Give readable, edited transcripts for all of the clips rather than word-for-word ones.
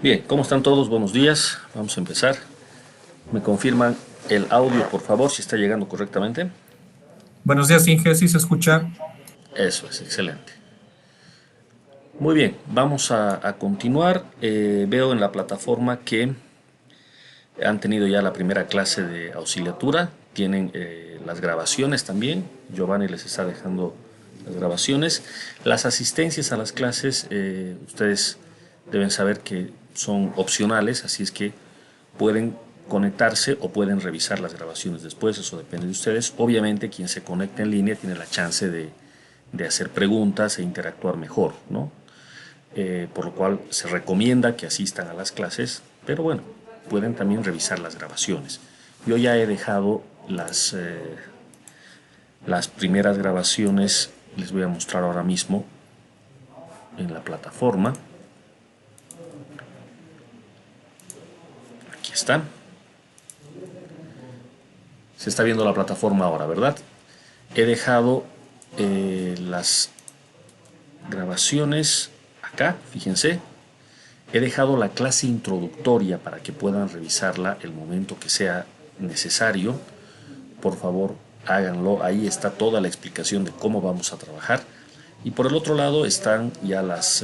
Bien, ¿cómo están todos? Buenos días. Vamos a empezar. ¿Me confirman el audio, por favor, si está llegando correctamente? Buenos días, Inge, ¿sí se escucha? Eso es, excelente. Muy bien, vamos a continuar. Veo en la plataforma que han tenido ya la primera clase de auxiliatura. Tienen las grabaciones también. Giovanni les está dejando las grabaciones. Las asistencias a las clases, ustedes deben saber que son opcionales, así es que pueden conectarse o pueden revisar las grabaciones después, eso depende de ustedes. Obviamente quien se conecta en línea tiene la chance de hacer preguntas e interactuar mejor, ¿no? Por lo cual se recomienda que asistan a las clases, pero bueno, pueden también revisar las grabaciones. Yo ya he dejado las primeras grabaciones, les voy a mostrar ahora mismo en la plataforma. Aquí está. Se está viendo la plataforma ahora, ¿verdad? He dejado las grabaciones acá, fíjense. He dejado la clase introductoria para que puedan revisarla el momento que sea necesario. Por favor, háganlo. Ahí está toda la explicación de cómo vamos a trabajar. Y por el otro lado están ya las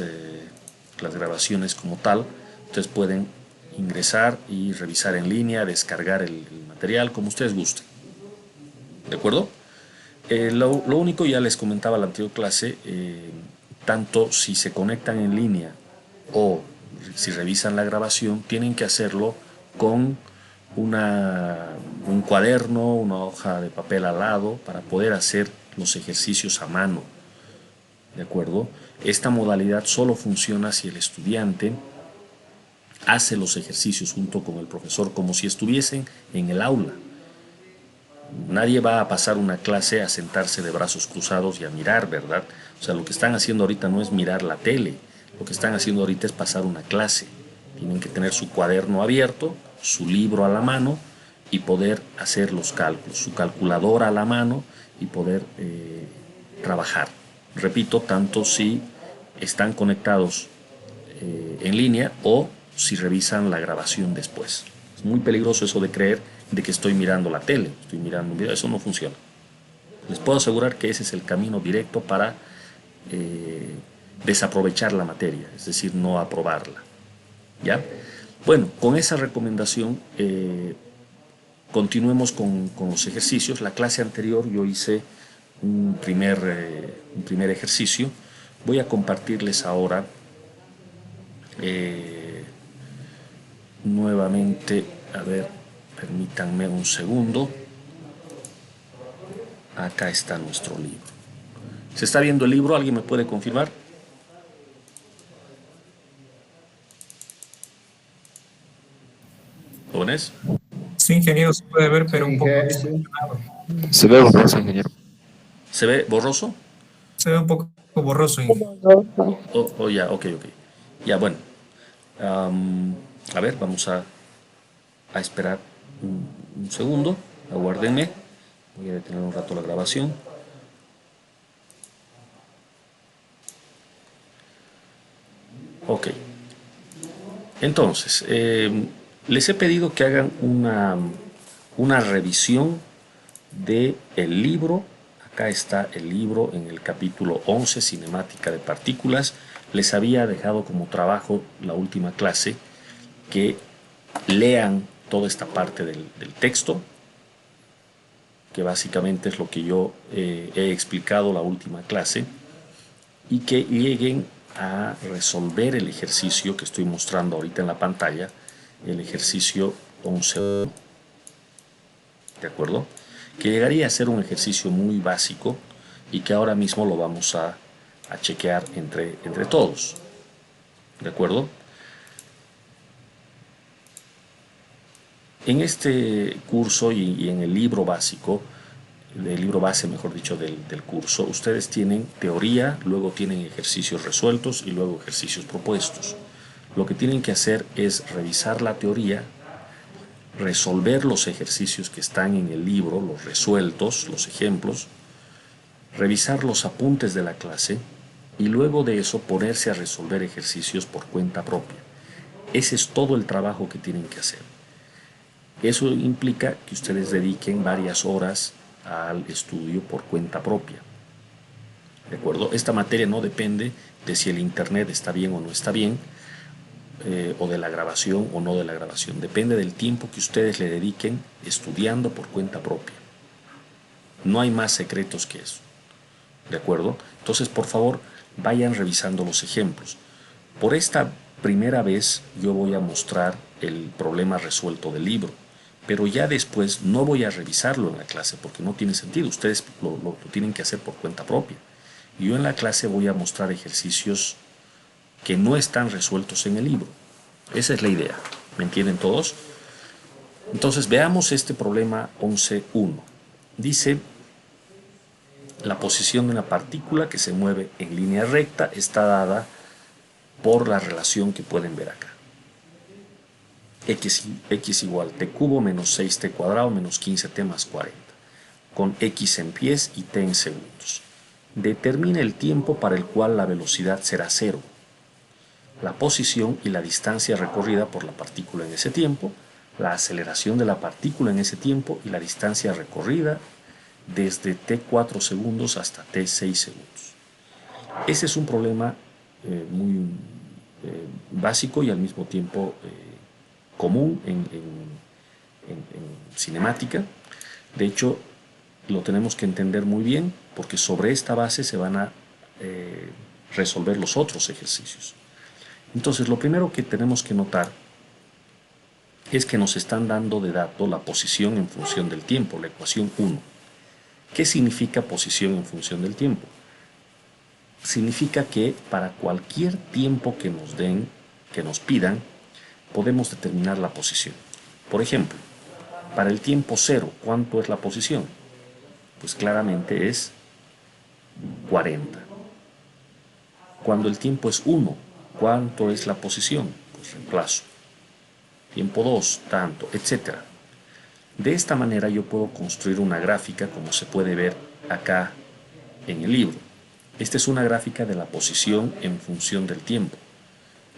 grabaciones como tal. Ustedes pueden ingresar y revisar en línea, descargar el material como ustedes gusten. ¿De acuerdo? Lo único, ya les comentaba la anterior clase, tanto si se conectan en línea o si revisan la grabación, tienen que hacerlo con un cuaderno, una hoja de papel al lado para poder hacer los ejercicios a mano. ¿De acuerdo? Esta modalidad solo funciona si el estudiante hace los ejercicios junto con el profesor como si estuviesen en el aula. Nadie va a pasar una clase a sentarse de brazos cruzados y a mirar, ¿verdad? O sea, lo que están haciendo ahorita no es mirar la tele, lo que están haciendo ahorita es pasar una clase. Tienen que tener su cuaderno abierto, su libro a la mano y poder hacer los cálculos, su calculadora a la mano y poder trabajar. Repito, tanto si están conectados en línea o si revisan la grabación después. Es muy peligroso eso de creer de que estoy mirando la tele, estoy mirando un video, eso no funciona. Les puedo asegurar que ese es el camino directo para eh, desaprovechar la materia, es decir, no aprobarla. ¿Ya? Bueno, con esa recomendación continuemos con los ejercicios. La clase anterior yo hice un primer ejercicio. Voy a compartirles ahora eh, nuevamente, a ver, permítanme un segundo. Acá está nuestro libro. ¿Se está viendo el libro? ¿Alguien me puede confirmar? ¿Jóvenes? Sí, ingeniero, se puede ver, Sí, pero un poco Inge, sí. distorsionado. Se ve borroso, ingeniero. ¿Se ve borroso? Se ve un poco borroso, Inge. Ya, ok, ok. Ya, bueno. A ver, vamos a esperar un segundo. Aguárdenme. Voy a detener un rato la grabación. Ok. Entonces, les he pedido que hagan una revisión del libro. Acá está el libro en el capítulo 11, Cinemática de Partículas. Les había dejado como trabajo la última clase que lean toda esta parte del texto, que básicamente es lo que yo he explicado la última clase, y que lleguen a resolver el ejercicio que estoy mostrando ahorita en la pantalla, el ejercicio 11, ¿de acuerdo? Que llegaría a ser un ejercicio muy básico y que ahora mismo lo vamos a chequear entre todos, ¿de acuerdo? En este curso y en el libro básico, el libro base, mejor dicho, del curso, ustedes tienen teoría, luego tienen ejercicios resueltos y luego ejercicios propuestos. Lo que tienen que hacer es revisar la teoría, resolver los ejercicios que están en el libro, los resueltos, los ejemplos, revisar los apuntes de la clase y luego de eso ponerse a resolver ejercicios por cuenta propia. Ese es todo el trabajo que tienen que hacer. Eso implica que ustedes dediquen varias horas al estudio por cuenta propia. ¿De acuerdo? Esta materia no depende de si el internet está bien o no está bien, o de la grabación o no de la grabación. Depende del tiempo que ustedes le dediquen estudiando por cuenta propia. No hay más secretos que eso. ¿De acuerdo? Entonces, por favor, vayan revisando los ejemplos. Por esta primera vez yo voy a mostrar el problema resuelto del libro, pero ya después no voy a revisarlo en la clase porque no tiene sentido. Ustedes lo tienen que hacer por cuenta propia. Y yo en la clase voy a mostrar ejercicios que no están resueltos en el libro. Esa es la idea. ¿Me entienden todos? Entonces veamos este problema 11.1. Dice: la posición de una partícula que se mueve en línea recta está dada por la relación que pueden ver acá. X igual t cubo menos 6t cuadrado menos 15t más 40, con x en pies y t en segundos. Determina el tiempo para el cual la velocidad será cero, la posición y la distancia recorrida por la partícula en ese tiempo, la aceleración de la partícula en ese tiempo y la distancia recorrida desde t4 segundos hasta t6 segundos. Ese es un problema muy básico y al mismo tiempo común en cinemática. De hecho, lo tenemos que entender muy bien porque sobre esta base se van a resolver los otros ejercicios. Entonces, lo primero que tenemos que notar es que nos están dando de dato la posición en función del tiempo, la ecuación 1. ¿Qué significa posición en función del tiempo? Significa que para cualquier tiempo que nos den, que nos pidan, podemos determinar la posición. Por ejemplo, para el tiempo 0, ¿cuánto es la posición? Pues claramente es 40. Cuando el tiempo es 1, ¿cuánto es la posición? Pues reemplazo. Tiempo 2, tanto, etc. De esta manera yo puedo construir una gráfica, como se puede ver acá en el libro. Esta es una gráfica de la posición en función del tiempo.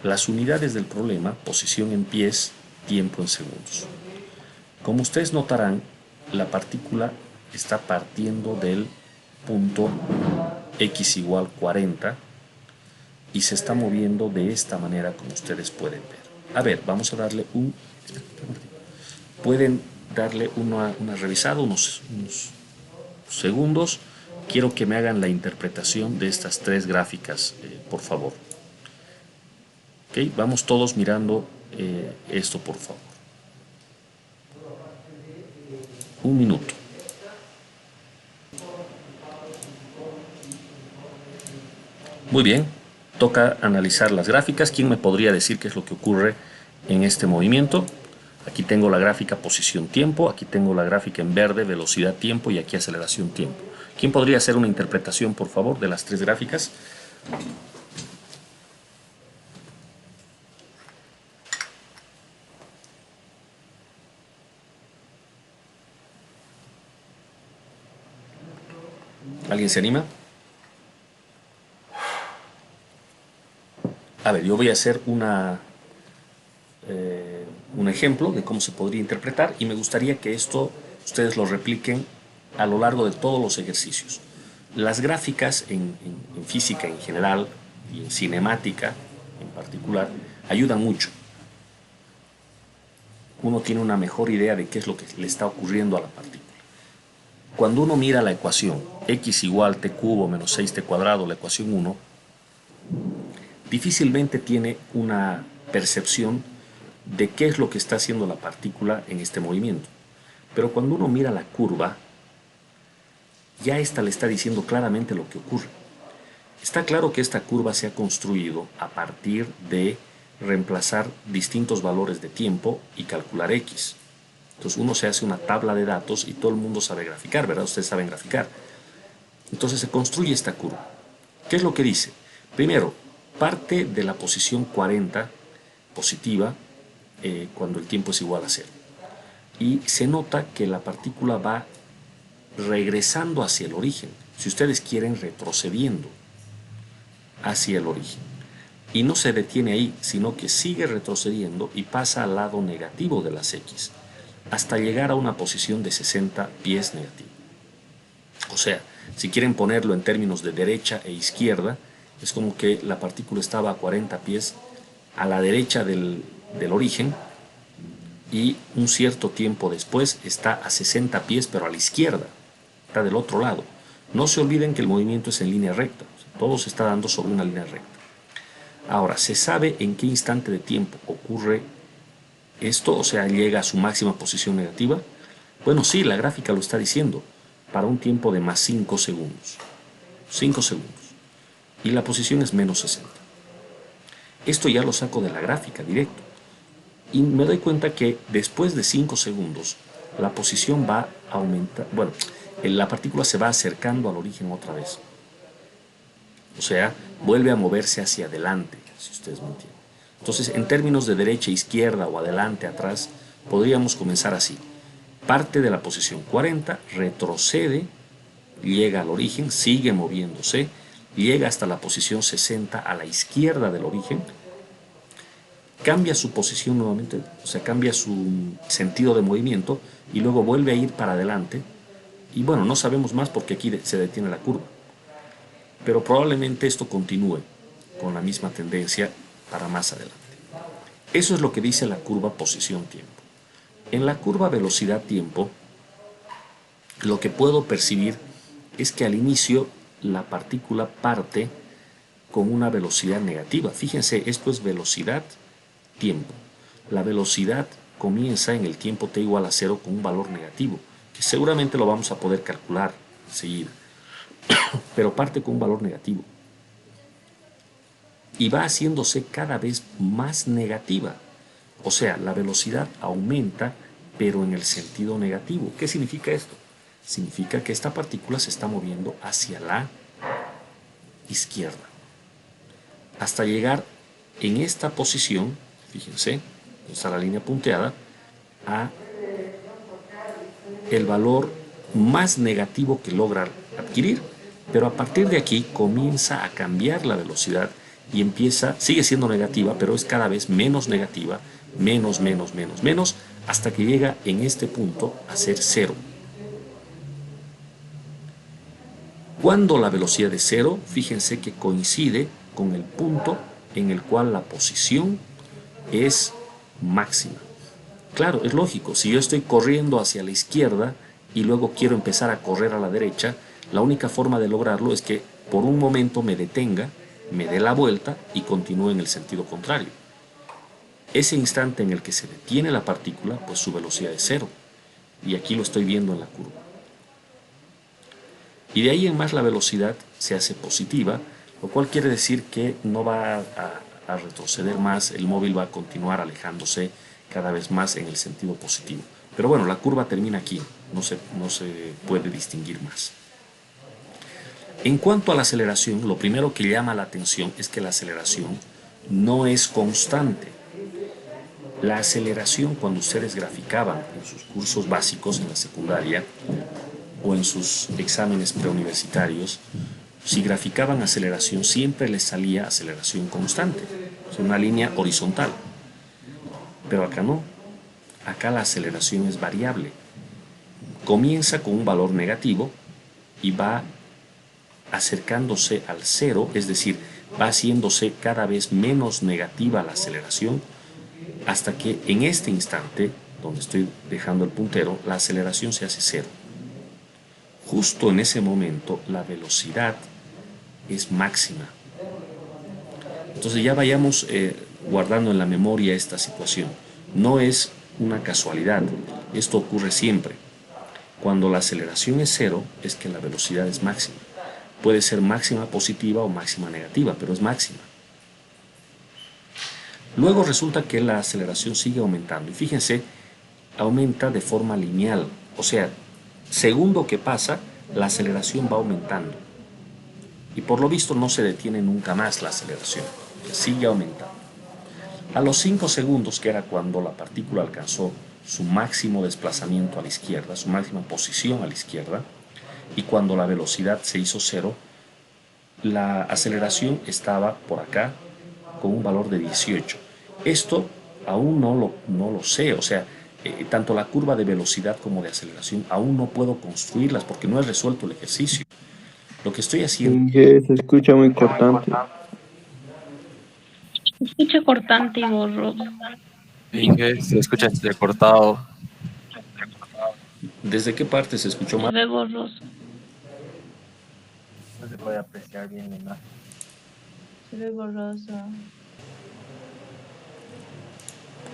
Las unidades del problema: posición en pies, tiempo en segundos. Como ustedes notarán, la partícula está partiendo del punto x igual 40 y se está moviendo de esta manera, como ustedes pueden ver. A ver, vamos a darle pueden darle una revisada, unos segundos. Quiero que me hagan la interpretación de estas tres gráficas, por favor. ¿Okay? Vamos todos mirando esto, por favor. Un minuto. Muy bien, toca analizar las gráficas. ¿Quién me podría decir qué es lo que ocurre en este movimiento? Aquí tengo la gráfica posición-tiempo, aquí tengo la gráfica en verde, velocidad-tiempo, y aquí aceleración-tiempo. ¿Quién podría hacer una interpretación, por favor, de las tres gráficas? ¿Alguien se anima? A ver, yo voy a hacer un ejemplo de cómo se podría interpretar y me gustaría que esto ustedes lo repliquen a lo largo de todos los ejercicios. Las gráficas en física en general y en cinemática en particular ayudan mucho. Uno tiene una mejor idea de qué es lo que le está ocurriendo a la partícula. Cuando uno mira la ecuación x igual t cubo menos 6t cuadrado, la ecuación 1, difícilmente tiene una percepción de qué es lo que está haciendo la partícula en este movimiento. Pero cuando uno mira la curva, ya esta le está diciendo claramente lo que ocurre. Está claro que esta curva se ha construido a partir de reemplazar distintos valores de tiempo y calcular x. Entonces uno se hace una tabla de datos y todo el mundo sabe graficar, ¿verdad? Ustedes saben graficar. Entonces se construye esta curva. ¿Qué es lo que dice? Primero, parte de la posición 40 positiva cuando el tiempo es igual a 0. Y se nota que la partícula va regresando hacia el origen. Si ustedes quieren, retrocediendo hacia el origen. Y no se detiene ahí, sino que sigue retrocediendo y pasa al lado negativo de las X, hasta llegar a una posición de 60 pies negativo. O sea, si quieren ponerlo en términos de derecha e izquierda, es como que la partícula estaba a 40 pies a la derecha del origen y un cierto tiempo después está a 60 pies, pero a la izquierda, está del otro lado. No se olviden que el movimiento es en línea recta, todo se está dando sobre una línea recta. Ahora, ¿se sabe en qué instante de tiempo ocurre esto? O sea, llega a su máxima posición negativa. Bueno, sí, la gráfica lo está diciendo, para un tiempo de más 5 segundos. 5 segundos. Y la posición es menos 60. Esto ya lo saco de la gráfica directo. Y me doy cuenta que después de 5 segundos, la posición va a aumentar. Bueno, la partícula se va acercando al origen otra vez. O sea, vuelve a moverse hacia adelante, si ustedes me entienden. Entonces, en términos de derecha, izquierda o adelante, atrás, podríamos comenzar así. Parte de la posición 40, retrocede, llega al origen, sigue moviéndose, llega hasta la posición 60 a la izquierda del origen, cambia su posición nuevamente, o sea, cambia su sentido de movimiento y luego vuelve a ir para adelante. Y bueno, no sabemos más porque aquí se detiene la curva. Pero probablemente esto continúe con la misma tendencia para más adelante. Eso es lo que dice la curva posición-tiempo. En la curva velocidad-tiempo, lo que puedo percibir es que al inicio la partícula parte con una velocidad negativa. Fíjense, esto es velocidad-tiempo. La velocidad comienza en el tiempo t igual a 0 con un valor negativo, que seguramente lo vamos a poder calcular enseguida. Pero parte con un valor negativo y va haciéndose cada vez más negativa. O sea, la velocidad aumenta, pero en el sentido negativo. ¿Qué significa esto? Significa que esta partícula se está moviendo hacia la izquierda, hasta llegar en esta posición, fíjense, está la línea punteada, a el valor más negativo que logra adquirir. Pero a partir de aquí comienza a cambiar la velocidad y empieza, sigue siendo negativa, pero es cada vez menos negativa, menos, hasta que llega en este punto a ser 0. Cuando la velocidad es 0, fíjense que coincide con el punto en el cual la posición es máxima. Claro, es lógico, si yo estoy corriendo hacia la izquierda y luego quiero empezar a correr a la derecha, la única forma de lograrlo es que por un momento me detenga, me dé la vuelta y continúe en el sentido contrario. Ese instante en el que se detiene la partícula, pues su velocidad es 0. Y aquí lo estoy viendo en la curva. Y de ahí en más la velocidad se hace positiva, lo cual quiere decir que no va a retroceder más, el móvil va a continuar alejándose cada vez más en el sentido positivo. Pero bueno, la curva termina aquí, no se puede distinguir más. En cuanto a la aceleración, lo primero que llama la atención es que la aceleración no es constante. La aceleración, cuando ustedes graficaban en sus cursos básicos en la secundaria o en sus exámenes preuniversitarios, si graficaban aceleración siempre les salía aceleración constante, o sea, una línea horizontal. Pero acá no, acá la aceleración es variable. Comienza con un valor negativo y va acercándose al 0, es decir, va haciéndose cada vez menos negativa la aceleración, hasta que en este instante, donde estoy dejando el puntero, la aceleración se hace 0. Justo en ese momento la velocidad es máxima. Entonces ya vayamos guardando en la memoria esta situación. No es una casualidad, esto ocurre siempre. Cuando la aceleración es 0, es que la velocidad es máxima. Puede ser máxima positiva o máxima negativa, pero es máxima. Luego resulta que la aceleración sigue aumentando. Y fíjense, aumenta de forma lineal. O sea, segundo que pasa, la aceleración va aumentando. Y por lo visto no se detiene nunca más la aceleración. Sigue aumentando. A los 5 segundos, que era cuando la partícula alcanzó su máximo desplazamiento a la izquierda, su máxima posición a la izquierda, y cuando la velocidad se hizo 0, la aceleración estaba por acá con un valor de 18. Esto aún no lo sé, o sea, tanto la curva de velocidad como de aceleración aún no puedo construirlas porque no he resuelto el ejercicio. Lo que estoy haciendo, Inge, se escucha muy cortante. Se escucha cortante y borroso. Inge, se escucha entrecortado. ¿desde qué parte se escuchó Se mal? ve borroso. No se puede apreciar bien la imagen. Se ve borroso.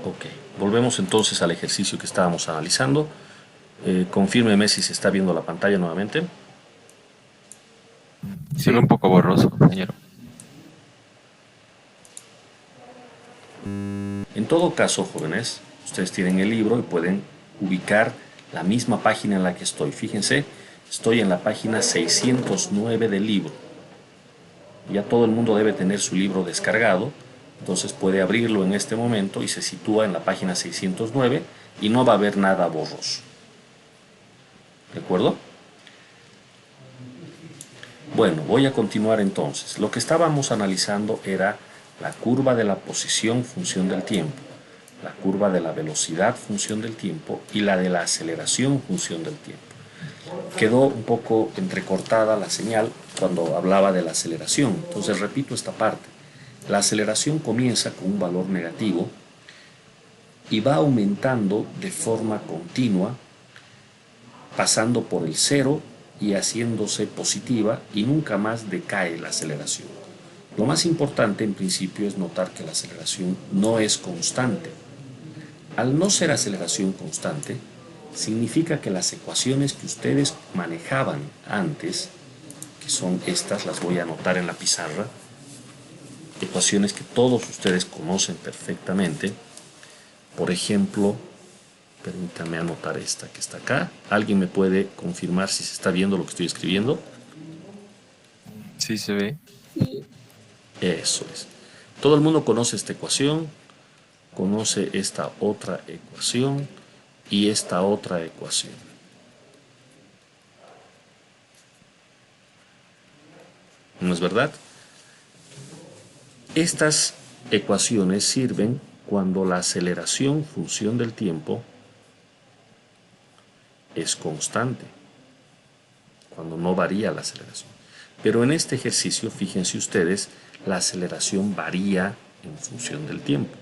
Ok, volvemos entonces al ejercicio que estábamos analizando. Confírmeme si se está viendo la pantalla nuevamente. Se ve un poco borroso, compañero. En todo caso, jóvenes, ustedes tienen el libro y pueden ubicar la misma página en la que estoy. Fíjense, estoy en la página 609 del libro. Ya todo el mundo debe tener su libro descargado, entonces puede abrirlo en este momento y se sitúa en la página 609 y no va a haber nada borroso. ¿De acuerdo? Bueno, voy a continuar entonces. Lo que estábamos analizando era la curva de la posición función del tiempo, la curva de la velocidad función del tiempo y la de la aceleración función del tiempo. Quedó un poco entrecortada la señal cuando hablaba de la aceleración, entonces repito esta parte. La aceleración comienza con un valor negativo y va aumentando de forma continua, pasando por el cero y haciéndose positiva y nunca más decae la aceleración. Lo más importante en principio es notar que la aceleración no es constante. Al no ser aceleración constante, significa que las ecuaciones que ustedes manejaban antes, que son estas, las voy a anotar en la pizarra, ecuaciones que todos ustedes conocen perfectamente. Por ejemplo, permítame anotar esta que está acá. ¿Alguien me puede confirmar si se está viendo lo que estoy escribiendo? Sí, se ve. Eso es. Todo el mundo conoce esta ecuación, conoce esta otra ecuación y esta otra ecuación. ¿No es verdad? Estas ecuaciones sirven cuando la aceleración función del tiempo es constante, cuando no varía la aceleración. Pero en este ejercicio, fíjense ustedes, la aceleración varía en función del tiempo.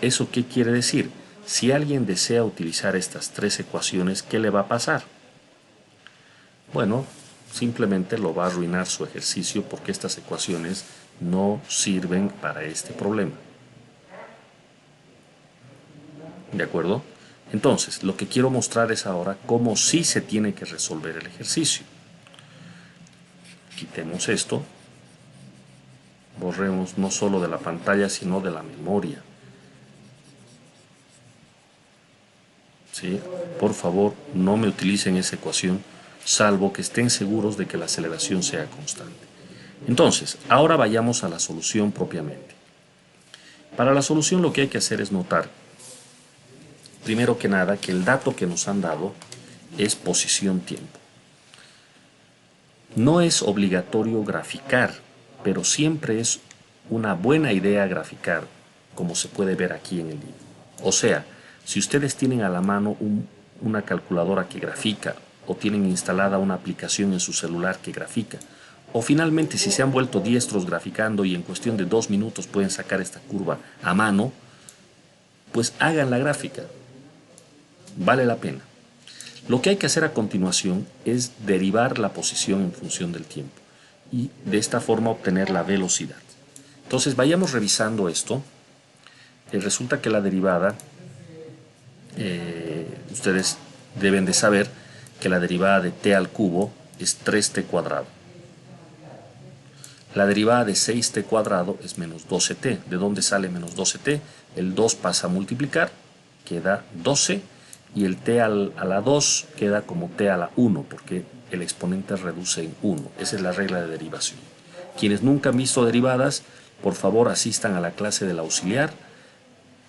¿Eso qué quiere decir? Si alguien desea utilizar estas tres ecuaciones, ¿qué le va a pasar? Bueno, simplemente lo va a arruinar su ejercicio porque estas ecuaciones no sirven para este problema. ¿De acuerdo? Entonces, lo que quiero mostrar es ahora cómo sí se tiene que resolver el ejercicio. Quitemos esto. Borremos no solo de la pantalla, sino de la memoria. ¿Sí? Por favor, no me utilicen esa ecuación, salvo que estén seguros de que la aceleración sea constante. Entonces, ahora vayamos a la solución propiamente. Para la solución lo que hay que hacer es notar, primero que nada, que el dato que nos han dado es posición-tiempo. No es obligatorio graficar, pero siempre es una buena idea graficar, como se puede ver aquí en el libro. O sea, si ustedes tienen a la mano una calculadora que grafica o tienen instalada una aplicación en su celular que grafica, o finalmente si se han vuelto diestros graficando y en cuestión de 2 minutos pueden sacar esta curva a mano, pues hagan la gráfica. Vale la pena. Lo que hay que hacer a continuación es derivar la posición en función del tiempo y de esta forma obtener la velocidad. Entonces vayamos revisando esto. Resulta que la derivada, ustedes deben de saber que la derivada de t al cubo es 3t cuadrado. La derivada de 6t cuadrado es menos 12t. ¿De dónde sale menos 12t? El 2 pasa a multiplicar, queda 12, y el t a la 2 queda como t a la 1, porque el exponente reduce en 1. Esa es la regla de derivación. Quienes nunca han visto derivadas, por favor asistan a la clase del auxiliar,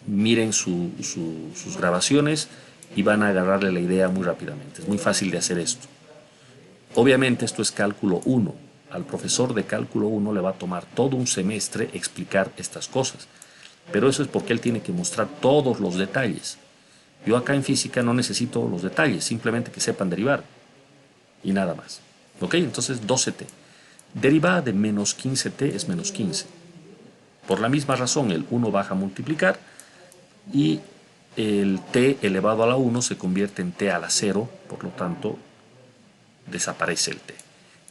miren sus grabaciones y van a agarrarle la idea muy rápidamente. Es muy fácil de hacer esto. Obviamente esto es cálculo 1. al profesor de cálculo 1 le va a tomar todo un semestre explicar estas cosas. Pero eso es porque él tiene que mostrar todos los detalles. Yo acá en física no necesito los detalles, simplemente que sepan derivar. Y nada más. ¿Ok? Entonces 12t. Derivada de menos 15t es menos 15. Por la misma razón, el 1 baja a multiplicar y el t elevado a la 1 se convierte en t a la 0, por lo tanto, desaparece el t.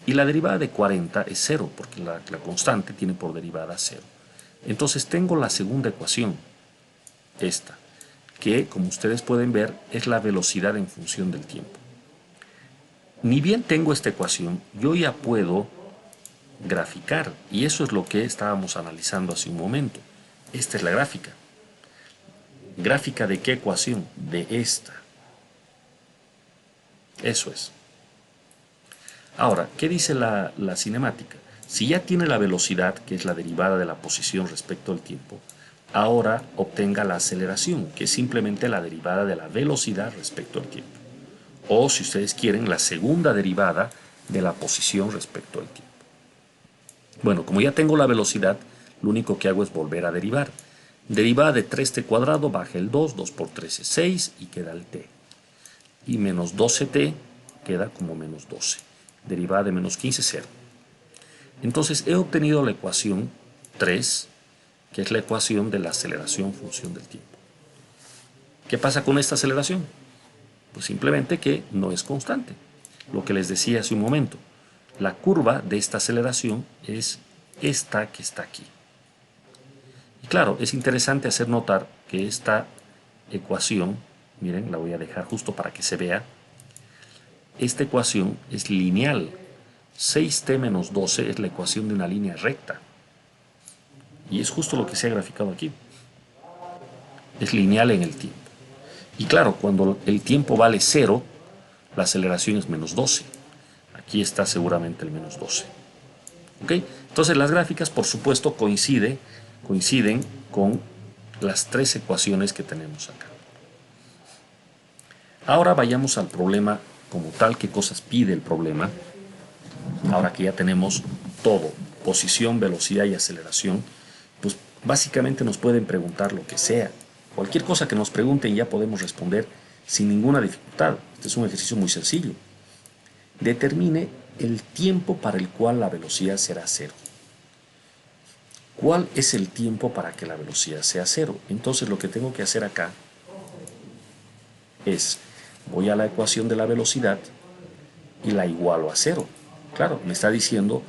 Y la derivada de 40 es 0, porque la constante tiene por derivada 0. Entonces tengo la segunda ecuación, esta, que, como ustedes pueden ver, es la velocidad en función del tiempo. Ni bien tengo esta ecuación, yo ya puedo graficar, y eso es lo que estábamos analizando hace un momento. Esta es la gráfica. ¿Gráfica de qué ecuación? De esta. Eso es. Ahora, ¿qué dice la cinemática? Si ya tiene la velocidad, que es la derivada de la posición respecto al tiempo, ahora obtenga la aceleración, que es simplemente la derivada de la velocidad respecto al tiempo. O, si ustedes quieren, la segunda derivada de la posición respecto al tiempo. Bueno, como ya tengo la velocidad, lo único que hago es volver a derivar. Derivada de 3t cuadrado, baja el 2, 2 por 3 es 6 y queda el t. Y menos 12t queda como menos 12. Derivada de menos 15, 0. Entonces he obtenido la ecuación 3, que es la ecuación de la aceleración función del tiempo. ¿Qué pasa con esta aceleración? Pues simplemente que no es constante. Lo que les decía hace un momento. La curva de esta aceleración es esta que está aquí. Y claro, es interesante hacer notar que esta ecuación, miren, la voy a dejar justo para que se vea, esta ecuación es lineal. 6t menos 12 es la ecuación de una línea recta. Y es justo lo que se ha graficado aquí. Es lineal en el tiempo. Y claro, cuando el tiempo vale 0, la aceleración es menos 12. Aquí está seguramente el menos 12. ¿Ok? Entonces las gráficas, por supuesto, coinciden con las tres ecuaciones que tenemos acá. Ahora vayamos al problema como tal, qué cosas pide el problema. Ahora que ya tenemos todo, posición, velocidad y aceleración, pues básicamente nos pueden preguntar lo que sea. Cualquier cosa que nos pregunten ya podemos responder sin ninguna dificultad. Este es un ejercicio muy sencillo. Determine el tiempo para el cual la velocidad será 0. ¿Cuál es el tiempo para que la velocidad sea 0? Entonces lo que tengo que hacer acá es, voy a la ecuación de la velocidad y la igualo a 0. Claro, me está diciendo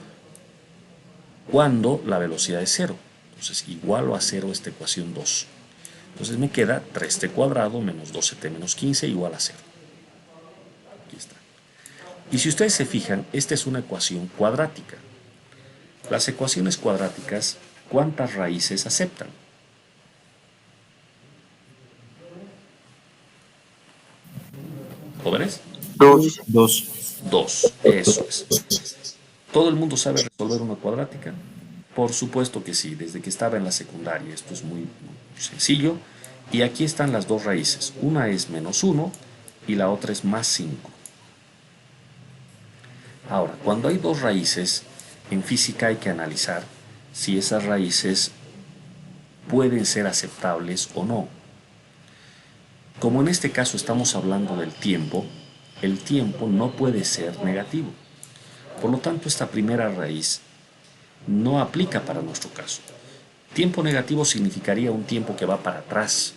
cuándo la velocidad es 0. Entonces igualo a 0 esta ecuación 2. Entonces me queda 3t cuadrado menos 12t menos 15 igual a 0. Aquí está. Y si ustedes se fijan, esta es una ecuación cuadrática. Las ecuaciones cuadráticas, ¿cuántas raíces aceptan? ¿Jóvenes? 2. 2. 2, eso es. ¿Todo el mundo sabe resolver una cuadrática? Por supuesto que sí, desde que estaba en la secundaria. Esto es muy sencillo. Y aquí están las dos raíces. Una es menos 1 y la otra es más 5. Ahora, cuando hay dos raíces, en física hay que analizar si esas raíces pueden ser aceptables o no. Como en este caso estamos hablando del tiempo, el tiempo no puede ser negativo. Por lo tanto, esta primera raíz no aplica para nuestro caso. Tiempo negativo significaría un tiempo que va para atrás.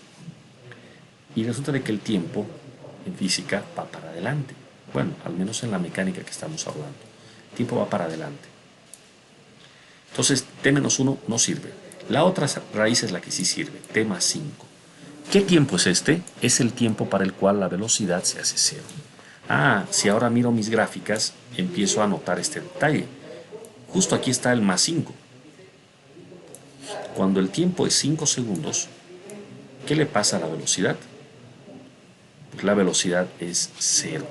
Y resulta de que el tiempo en física va para adelante. Bueno, al menos en la mecánica que estamos hablando. El tiempo va para adelante. Entonces, t menos 1 no sirve. La otra raíz es la que sí sirve, t más 5. ¿Qué tiempo es este? Es el tiempo para el cual la velocidad se hace 0. Si ahora miro mis gráficas, empiezo a notar este detalle. Justo aquí está el más 5. Cuando el tiempo es 5 segundos, ¿qué le pasa a la velocidad? Pues la velocidad es 0.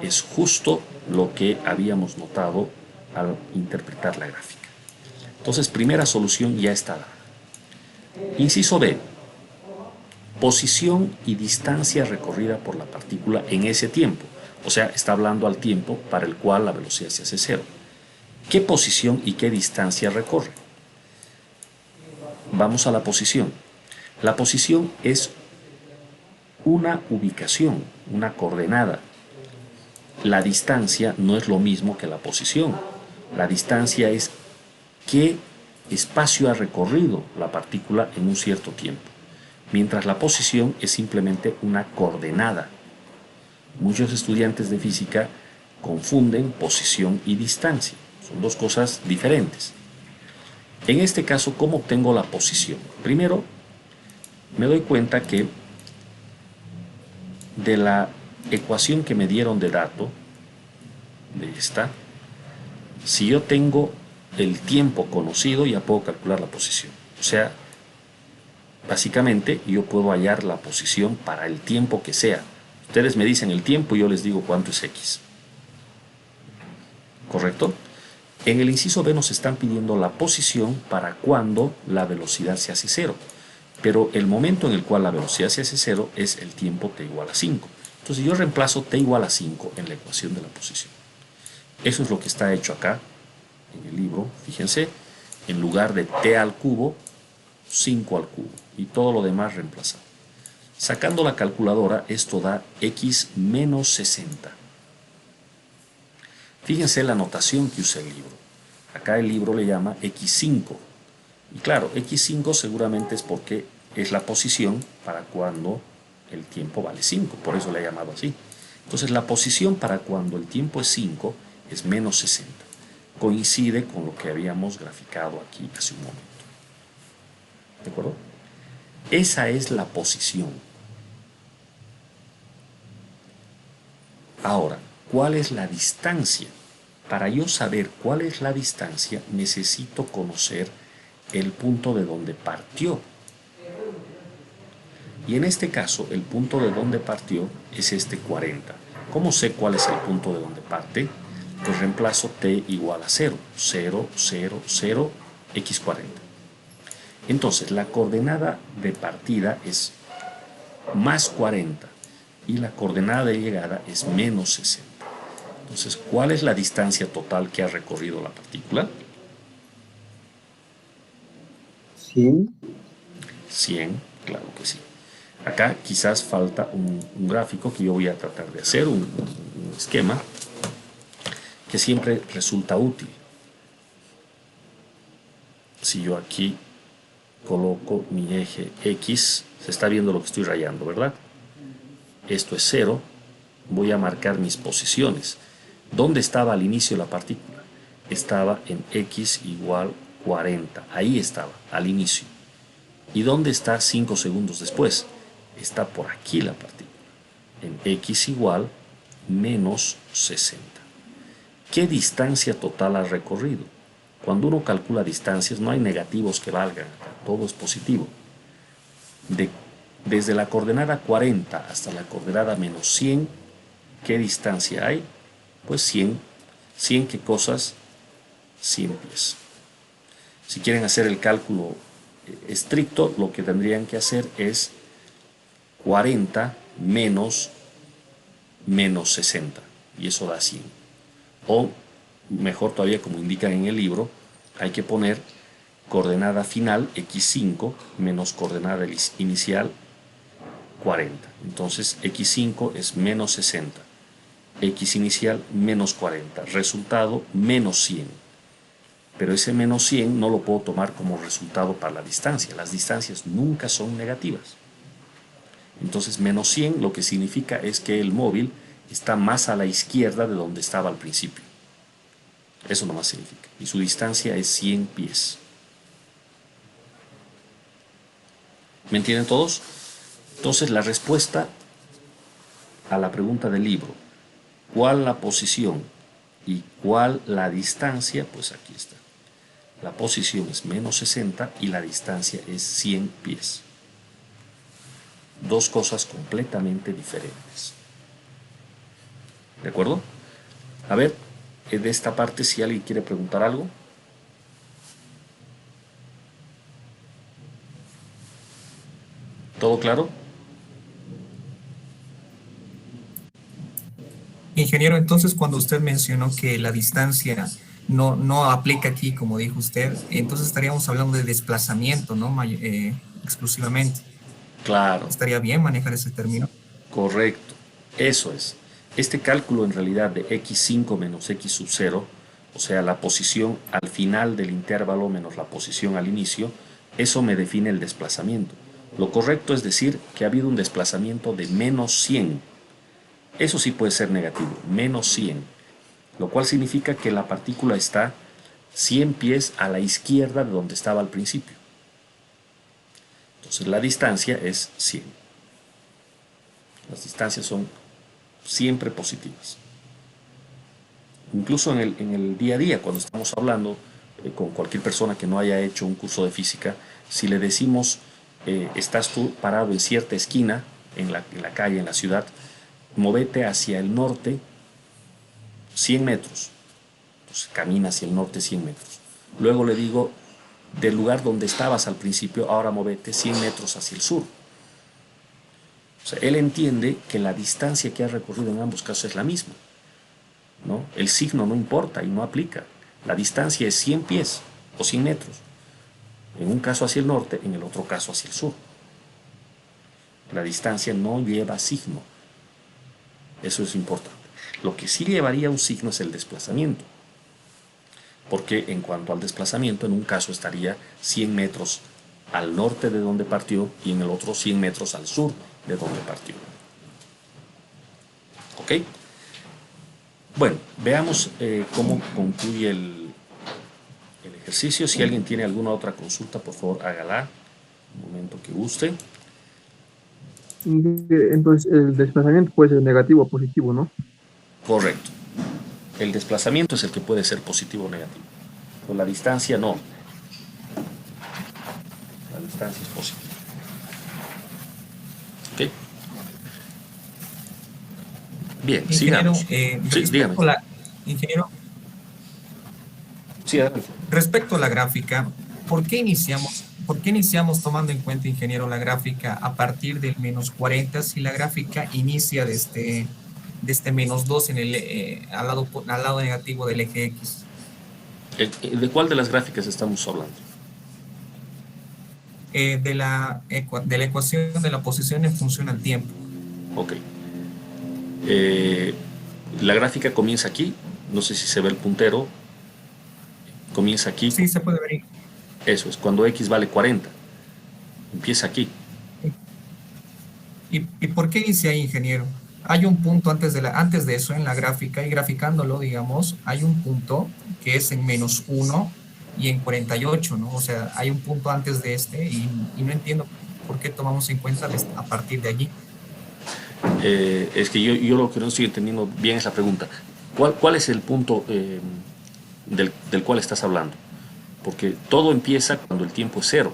Es justo lo que habíamos notado al interpretar la gráfica. Entonces, primera solución ya está dada. Inciso B. Posición y distancia recorrida por la partícula en ese tiempo. O sea, está hablando al tiempo para el cual la velocidad se hace 0. ¿Qué posición y qué distancia recorre? Vamos a la posición. La posición es una ubicación, una coordenada. La distancia no es lo mismo que la posición. La distancia es qué espacio ha recorrido la partícula en un cierto tiempo, mientras la posición es simplemente una coordenada. Muchos estudiantes de física confunden posición y distancia. Son dos cosas diferentes. En este caso, ¿cómo obtengo la posición? Primero, me doy cuenta que de la ecuación que me dieron de dato, de esta, si yo tengo el tiempo conocido, ya puedo calcular la posición. O sea, básicamente yo puedo hallar la posición para el tiempo que sea. Ustedes me dicen el tiempo y yo les digo cuánto es x. ¿Correcto? En el inciso B nos están pidiendo la posición para cuando la velocidad se hace cero. Pero el momento en el cual la velocidad se hace cero es el tiempo t igual a 5. Entonces yo reemplazo t igual a 5 en la ecuación de la posición. Eso es lo que está hecho acá en el libro. Fíjense, en lugar de t al cubo, 5 al cubo. Y todo lo demás reemplazado. Sacando la calculadora, esto da x menos 60. Fíjense la notación que usa el libro. Acá el libro le llama x5. Y claro, x5 seguramente es porque es la posición para cuando el tiempo vale 5. Por eso le he llamado así. Entonces la posición para cuando el tiempo es 5 es menos 60. Coincide con lo que habíamos graficado aquí hace un momento. ¿De acuerdo? Esa es la posición. Ahora, ¿cuál es la distancia? Para yo saber cuál es la distancia, necesito conocer el punto de donde partió. Y en este caso, el punto de donde partió es este 40. ¿Cómo sé cuál es el punto de donde parte? Pues reemplazo t igual a 0. 0, 0, 0, x40. Entonces, la coordenada de partida es más 40 y la coordenada de llegada es menos 60. Entonces, ¿cuál es la distancia total que ha recorrido la partícula? 100. 100, claro que sí. Acá quizás falta un gráfico que yo voy a tratar de hacer, un esquema que siempre resulta útil. Si yo aquí coloco mi eje X, se está viendo lo que estoy rayando, ¿verdad? Esto es 0, voy a marcar mis posiciones. ¿Dónde estaba al inicio la partícula? Estaba en X igual 40, ahí estaba, al inicio. ¿Y dónde está 5 segundos después? Está por aquí la partícula, en X igual menos 60. ¿Qué distancia total ha recorrido? Cuando uno calcula distancias no hay negativos que valgan, todo es positivo. Desde la coordenada 40 hasta la coordenada menos 100, ¿qué distancia hay? Pues 100. ¿100 qué cosas? 100 pies. Si quieren hacer el cálculo estricto, lo que tendrían que hacer es 40 menos 60, y eso da 100. O mejor todavía, como indican en el libro, hay que poner coordenada final x5 menos coordenada inicial 40. Entonces x5 es menos 60, x inicial menos 40, resultado menos 100. Pero ese menos 100 no lo puedo tomar como resultado para la distancia. Las distancias nunca son negativas. Entonces menos 100 lo que significa es que el móvil está más a la izquierda de donde estaba al principio. Eso nomás significa. Y su distancia es 100 pies. ¿Me entienden todos? Entonces la respuesta a la pregunta del libro, ¿cuál la posición y cuál la distancia? Pues aquí está. La posición es menos 60 y la distancia es 100 pies. Dos cosas completamente diferentes. ¿De acuerdo? A ver, de esta parte, si alguien quiere preguntar algo. ¿Todo claro? Ingeniero, entonces cuando usted mencionó que la distancia no aplica aquí, como dijo usted. Entonces estaríamos hablando de desplazamiento, ¿no? Exclusivamente. Claro, Estaría bien manejar ese término. correcto. Eso es. Este cálculo en realidad de x5 menos x sub 0, o sea, la posición al final del intervalo menos la posición al inicio, eso me define el desplazamiento. Lo correcto es decir que ha habido un desplazamiento de menos 100. Eso sí puede ser negativo, menos 100, lo cual significa que la partícula está 100 pies a la izquierda de donde estaba al principio. Entonces la distancia es 100. Las distancias son siempre positivas. Incluso en el día a día, cuando estamos hablando con cualquier persona que no haya hecho un curso de física, si le decimos, estás tú parado en cierta esquina, en la calle, en la ciudad, movete hacia el norte 100 metros. Entonces camina hacia el norte 100 metros. Luego le digo, del lugar donde estabas al principio, ahora movete 100 metros hacia el sur. O sea, él entiende que la distancia que ha recorrido en ambos casos es la misma, ¿no? El signo no importa y no aplica. La distancia es 100 pies o 100 metros. En un caso hacia el norte, en el otro caso hacia el sur. La distancia no lleva signo. Eso es importante. Lo que sí llevaría un signo es el desplazamiento. Porque en cuanto al desplazamiento, en un caso estaría 100 metros al norte de donde partió y en el otro 100 metros al sur de donde partió. ¿Ok? Bueno, veamos cómo concluye el ejercicio. Si alguien tiene alguna otra consulta, por favor hágala. Un momento que guste. Entonces, el desplazamiento puede ser negativo o positivo, ¿no? Correcto. El desplazamiento es el que puede ser positivo o negativo. Con la distancia no. La distancia es positiva. ¿Ok? Bien, Ingeniero, sigamos. Sí, dígame. ingeniero, Sí, adelante. respecto a la gráfica, por qué iniciamos tomando en cuenta, ingeniero, la gráfica a partir del -40 si la gráfica inicia de este -2 en al lado negativo del eje X? ¿De cuál de las gráficas estamos hablando? De de la ecuación de la posición en función al tiempo. Ok. La gráfica comienza aquí. No sé si se ve el puntero. Comienza aquí. Sí, se puede ver. Eso es, cuando X vale 40. Empieza aquí. ¿Y por qué dice ahí, ingeniero? Hay un punto antes de eso en la gráfica, y graficándolo, digamos, hay un punto que es en -1 y en 48, ¿no? O sea, hay un punto antes de este y no entiendo por qué tomamos en cuenta a partir de allí. Es que yo lo que no estoy entendiendo bien es la pregunta. ¿Cuál es el punto del cual estás hablando? Porque todo empieza cuando el tiempo es 0.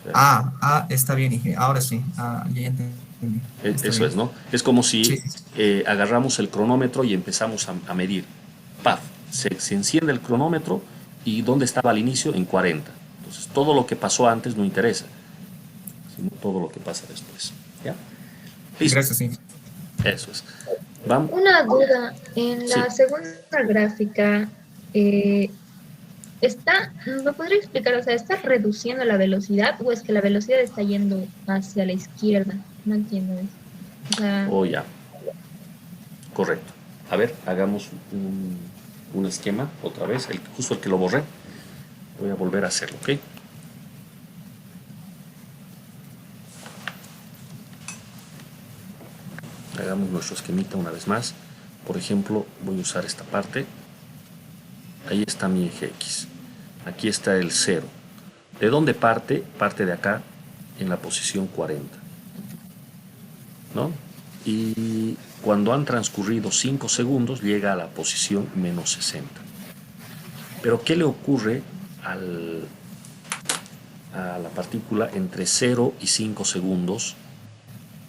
O sea, Está bien, ingeniero. Ahora sí, ya entendí. Está eso bien. es, ¿no? Es como si Sí. agarramos el cronómetro y empezamos a medir. ¡Paf! Se enciende el cronómetro y ¿dónde estaba al inicio? En 40. Entonces, todo lo que pasó antes no interesa, sino todo lo que pasa después. ¿Ya? Listo. Gracias, ingeniero. Eso es. Vamos. Una duda, en Sí. la segunda gráfica, ¿me podría explicar, o sea, está reduciendo la velocidad o es que la velocidad está yendo hacia la izquierda? No entiendo eso. O sea, Oh, ya. Correcto. A ver, hagamos un esquema otra vez, justo el que lo borré. Voy a volver a hacerlo, ¿ok? Hagamos nuestro esquemita una vez más. Por ejemplo, voy a usar esta parte. Ahí está mi eje X. Aquí está el 0. ¿De dónde parte? Parte de acá, en la posición 40. ¿No? Y cuando han transcurrido 5 segundos, llega a la posición -60. Pero ¿qué le ocurre a la partícula entre 0 y 5 segundos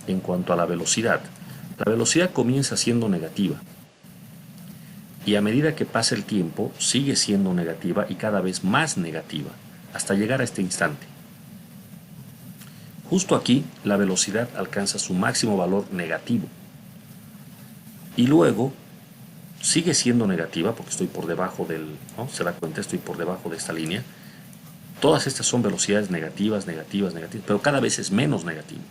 en cuanto a la velocidad? La velocidad comienza siendo negativa y a medida que pasa el tiempo sigue siendo negativa y cada vez más negativa hasta llegar a este instante. Justo aquí la velocidad alcanza su máximo valor negativo y luego sigue siendo negativa porque estoy por debajo del, ¿no? Se da cuenta, estoy por debajo de esta línea. Todas estas son velocidades negativas, negativas, negativas, pero cada vez es menos negativo.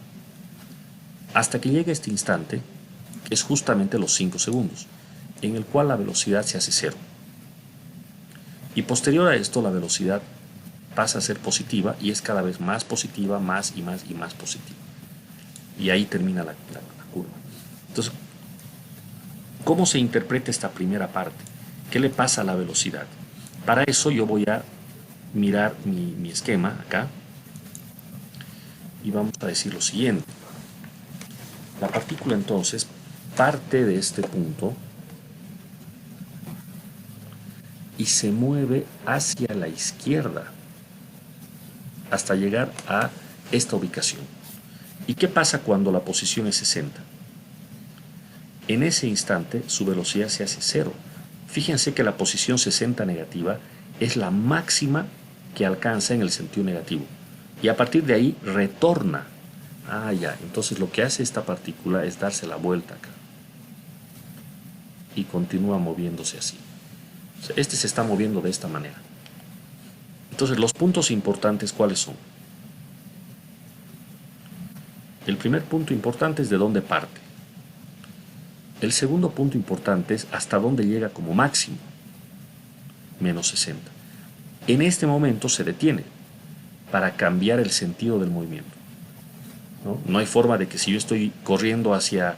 Hasta que llega este instante, que es justamente los 5 segundos, en el cual la velocidad se hace cero. Y posterior a esto, la velocidad pasa a ser positiva y es cada vez más positiva, más y más y más positiva. Y ahí termina la curva. Entonces, ¿cómo se interpreta esta primera parte? ¿Qué le pasa a la velocidad? Para eso yo voy a mirar mi esquema acá y vamos a decir lo siguiente. La partícula entonces parte de este punto y se mueve hacia la izquierda hasta llegar a esta ubicación. ¿Y qué pasa cuando la posición es 60? En ese instante su velocidad se hace cero. Fíjense que la posición 60 negativa es la máxima que alcanza en el sentido negativo. Y a partir de ahí retorna. Ah, ya. Entonces lo que hace esta partícula es darse la vuelta acá. Y continúa moviéndose así. O sea, este se está moviendo de esta manera. Entonces los puntos importantes, ¿cuáles son? El primer punto importante es de dónde parte. El segundo punto importante es hasta dónde llega como máximo. Menos 60. En este momento se detiene para cambiar el sentido del movimiento. No hay forma de que si yo estoy corriendo hacia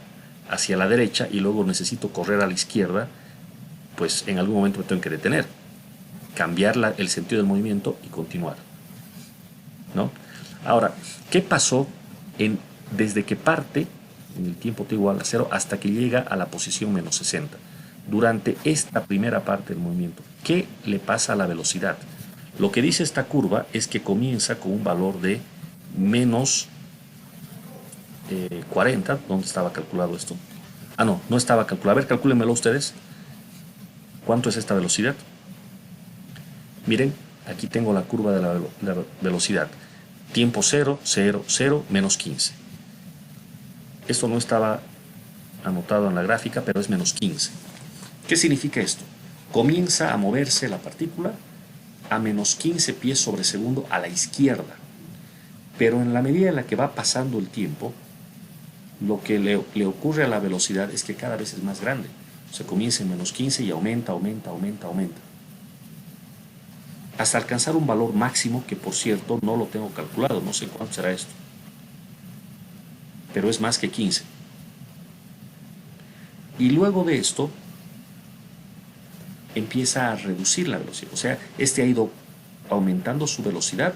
la derecha y luego necesito correr a la izquierda, pues en algún momento me tengo que detener, cambiar el sentido del movimiento y continuar, ¿no? Ahora, ¿qué pasó desde que parte en el tiempo t igual a 0 hasta que llega a la posición menos 60? Durante esta primera parte del movimiento, ¿qué le pasa a la velocidad? Lo que dice esta curva es que comienza con un valor de menos 40. ¿Dónde estaba calculado esto? Ah, no estaba calculado. A ver, calcúlenmelo ustedes. ¿Cuánto es esta velocidad? Miren, aquí tengo la curva de la velocidad. Tiempo 0, 0, 0, menos 15. Esto no estaba anotado en la gráfica, pero es menos 15. ¿Qué significa esto? Comienza a moverse la partícula a menos 15 pies sobre segundo a la izquierda. Pero en la medida en la que va pasando el tiempo, lo que le ocurre a la velocidad es que cada vez es más grande. Se comienza en menos 15 y aumenta, aumenta, aumenta, aumenta. Hasta alcanzar un valor máximo que, por cierto, no lo tengo calculado. No sé cuánto será esto. Pero es más que 15. Y luego de esto, empieza a reducir la velocidad. O sea, este ha ido aumentando su velocidad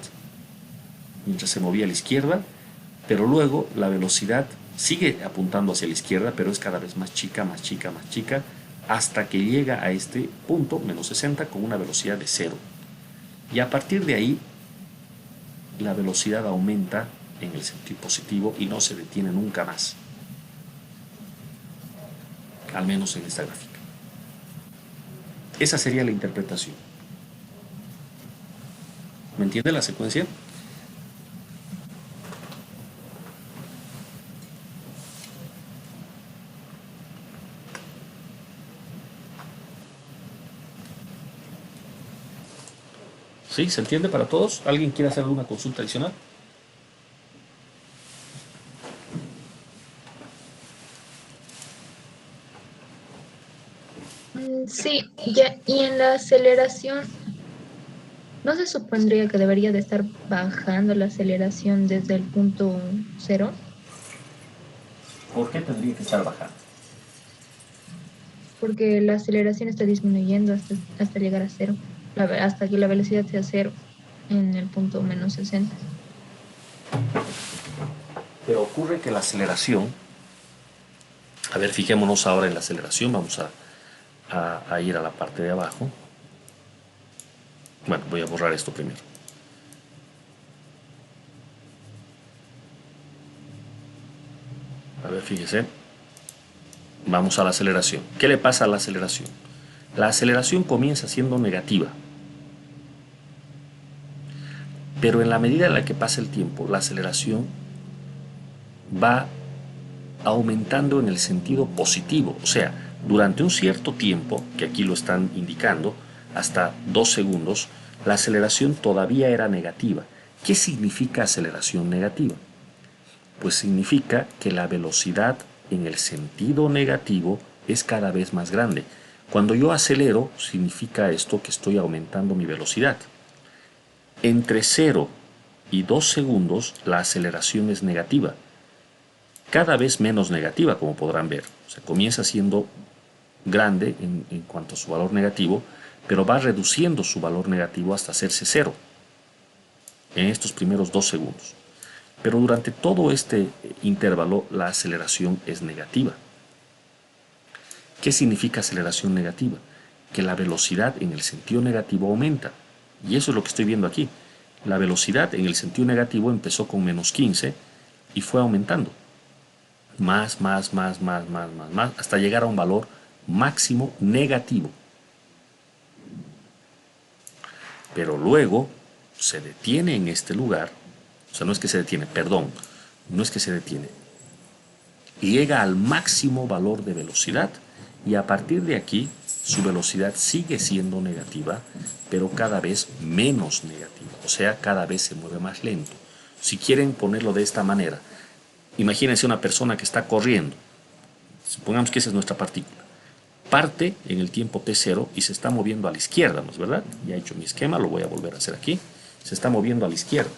mientras se movía a la izquierda, pero luego la velocidad sigue apuntando hacia la izquierda, pero es cada vez más chica, más chica, más chica, hasta que llega a este punto, menos 60, con una velocidad de 0. Y a partir de ahí, la velocidad aumenta en el sentido positivo y no se detiene nunca más. Al menos en esta gráfica. Esa sería la interpretación. ¿Me entiende la secuencia? ¿Sí? ¿Se entiende para todos? ¿Alguien quiere hacer alguna consulta adicional? Sí, ya, y en la aceleración, ¿no se supondría que debería de estar bajando la aceleración desde el punto 0? ¿Por qué tendría que estar bajando? Porque la aceleración está disminuyendo hasta llegar a 0, hasta que la velocidad sea 0 en el punto menos 60. Pero ocurre que la aceleración, a ver, fijémonos ahora en la aceleración, vamos a ir a la parte de abajo. Bueno, voy a borrar esto primero. A ver, fíjese. Vamos a la aceleración. ¿Qué le pasa a la aceleración? La aceleración comienza siendo negativa. Pero en la medida en la que pasa el tiempo, la aceleración va aumentando en el sentido positivo. O sea, Durante un cierto tiempo, que aquí lo están indicando, hasta 2 segundos, la aceleración todavía era negativa. ¿Qué significa aceleración negativa? Pues significa que la velocidad en el sentido negativo es cada vez más grande. Cuando yo acelero, significa esto que estoy aumentando mi velocidad. Entre 0 y 2 segundos, la aceleración es negativa. Cada vez menos negativa, como podrán ver. O sea, comienza siendo grande en cuanto a su valor negativo, pero va reduciendo su valor negativo hasta hacerse 0 en estos primeros 2 segundos. Pero durante todo este intervalo la aceleración es negativa. ¿Qué significa aceleración negativa? Que la velocidad en el sentido negativo aumenta. Y eso es lo que estoy viendo aquí. La velocidad en el sentido negativo empezó con menos 15 y fue aumentando. Más, hasta llegar a un valor máximo negativo. Pero luego se detiene en este lugar. O sea, no es que se detiene, perdón, no es que se detiene. Llega al máximo valor de velocidad y a partir de aquí su velocidad sigue siendo negativa, pero cada vez menos negativa. O sea, cada vez se mueve más lento. Si quieren ponerlo de esta manera, imagínense una persona que está corriendo. Supongamos que esa es nuestra partícula. Parte en el tiempo t0 y se está moviendo a la izquierda, ¿no es verdad? Ya he hecho mi esquema, lo voy a volver a hacer aquí. Se está moviendo a la izquierda.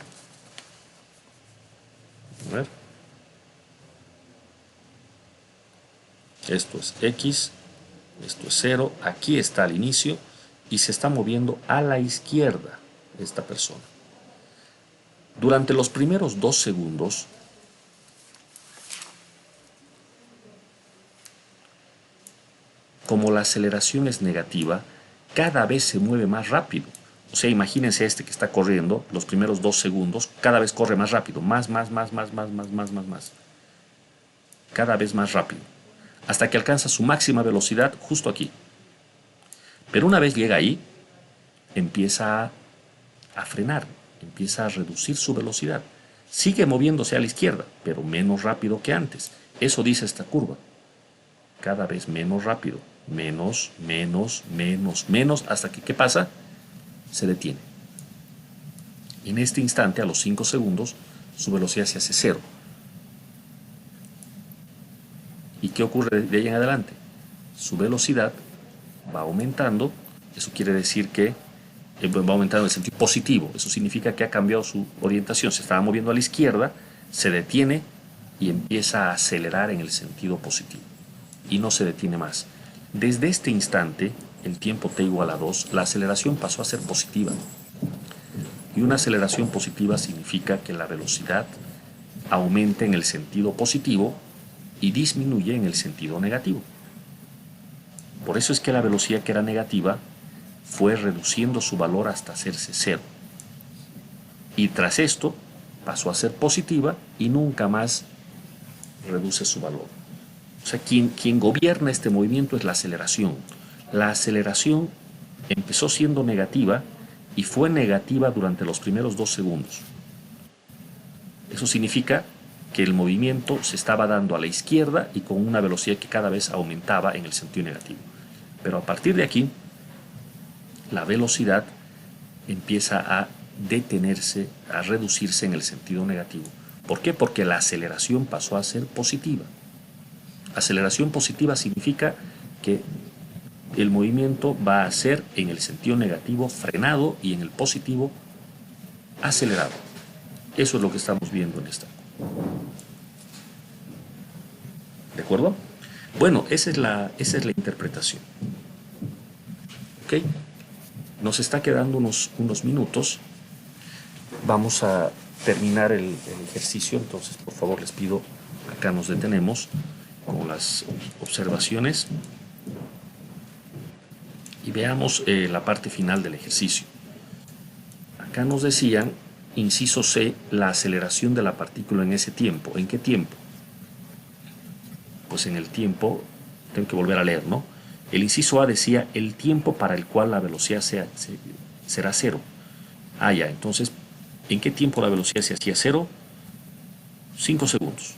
A ver. Esto es X, esto es 0, aquí está al inicio y se está moviendo a la izquierda esta persona. Durante los primeros 2 segundos, como la aceleración es negativa, cada vez se mueve más rápido. O sea, imagínense este que está corriendo, los primeros 2 segundos, cada vez corre más rápido, más. Cada vez más rápido, hasta que alcanza su máxima velocidad justo aquí. Pero una vez llega ahí, empieza a frenar, empieza a reducir su velocidad. Sigue moviéndose a la izquierda, pero menos rápido que antes. Eso dice esta curva. Cada vez menos rápido, menos, hasta que, ¿qué pasa? Se detiene. En este instante, a los 5 segundos, su velocidad se hace 0. ¿Y qué ocurre de ahí en adelante? Su velocidad va aumentando. Eso quiere decir que va aumentando en el sentido positivo. Eso significa que ha cambiado su orientación. Se estaba moviendo a la izquierda, se detiene y empieza a acelerar en el sentido positivo. Y no se detiene más. Desde este instante, el tiempo t igual a 2, la aceleración pasó a ser positiva. Y una aceleración positiva significa que la velocidad aumenta en el sentido positivo y disminuye en el sentido negativo. Por eso es que la velocidad que era negativa fue reduciendo su valor hasta hacerse 0. Y tras esto pasó a ser positiva y nunca más reduce su valor. O sea, quien gobierna este movimiento es la aceleración. La aceleración empezó siendo negativa y fue negativa durante los primeros 2 segundos. Eso significa que el movimiento se estaba dando a la izquierda y con una velocidad que cada vez aumentaba en el sentido negativo. Pero a partir de aquí, la velocidad empieza a detenerse, a reducirse en el sentido negativo. ¿Por qué? Porque la aceleración pasó a ser positiva. Aceleración positiva significa que el movimiento va a ser en el sentido negativo frenado y en el positivo acelerado. Eso es lo que estamos viendo en esta. ¿De acuerdo? Bueno, esa es la interpretación. ¿Ok? Nos está quedando unos minutos. Vamos a terminar el ejercicio. Entonces, por favor, les pido, acá nos detenemos con las observaciones y veamos la parte final del ejercicio. Acá nos decían, inciso C, la aceleración de la partícula en ese tiempo. ¿En qué tiempo? Pues en el tiempo, tengo que volver a leer, ¿no? El inciso A decía el tiempo para el cual la velocidad será 0. Ah, ya, entonces, ¿en qué tiempo la velocidad se hacía 0? 5 segundos.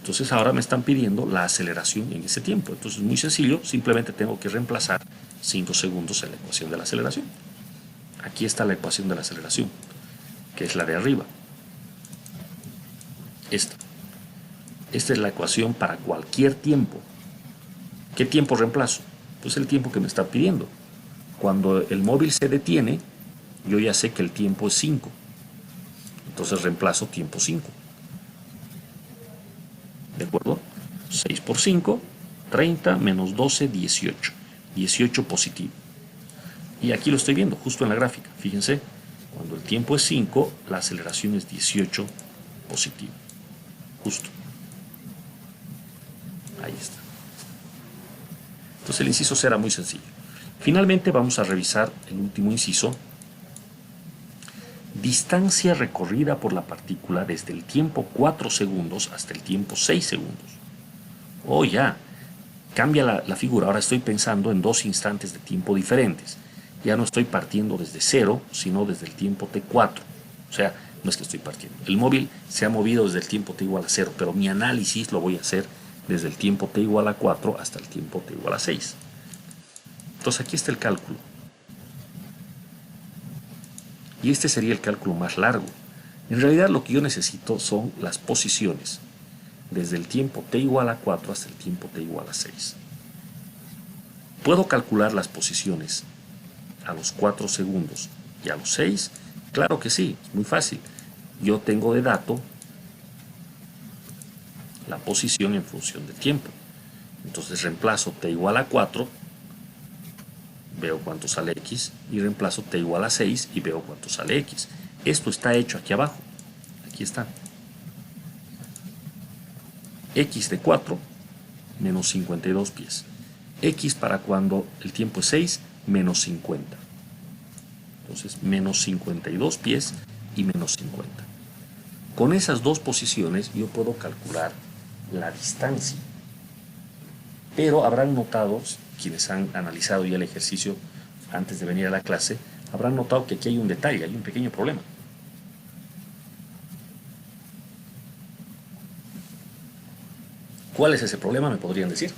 Entonces ahora me están pidiendo la aceleración en ese tiempo. Entonces es muy sencillo, simplemente tengo que reemplazar 5 segundos en la ecuación de la aceleración. Aquí está la ecuación de la aceleración, que es la de arriba. Esta. Esta es la ecuación para cualquier tiempo. ¿Qué tiempo reemplazo? Pues el tiempo que me está pidiendo. Cuando el móvil se detiene, yo ya sé que el tiempo es 5. Entonces reemplazo tiempo 5. ¿De acuerdo? 6 por 5, 30 menos 12, 18. 18 positivo. Y aquí lo estoy viendo, justo en la gráfica. Fíjense, cuando el tiempo es 5, la aceleración es 18 positivo. Justo. Ahí está. Entonces el inciso C era muy sencillo. Finalmente vamos a revisar el último inciso. Distancia recorrida por la partícula desde el tiempo 4 segundos hasta el tiempo 6 segundos. Oh, ya. Cambia la figura. Ahora estoy pensando en 2 instantes de tiempo diferentes. Ya no estoy partiendo desde 0, sino desde el tiempo t4. O sea, no es que estoy partiendo. El móvil se ha movido desde el tiempo t igual a 0, pero mi análisis lo voy a hacer desde el tiempo t igual a 4 hasta el tiempo t igual a 6. Entonces aquí está el cálculo. Y este sería el cálculo más largo. En realidad lo que yo necesito son las posiciones desde el tiempo t igual a 4 hasta el tiempo t igual a 6. ¿Puedo calcular las posiciones a los 4 segundos y a los 6? Claro que sí, es muy fácil. Yo tengo de dato la posición en función del tiempo. Entonces reemplazo t igual a 4, veo cuánto sale x, y reemplazo t igual a 6 y veo cuánto sale x. Esto está hecho aquí abajo. Aquí está. X de 4 menos 52 pies. X para cuando el tiempo es 6 menos 50. Entonces menos 52 pies y menos 50. Con esas dos posiciones yo puedo calcular la distancia. Pero habrán notado, quienes han analizado ya el ejercicio antes de venir a la clase, habrán notado que aquí hay un detalle, hay un pequeño problema. ¿Cuál es ese problema? ¿Me podrían decir?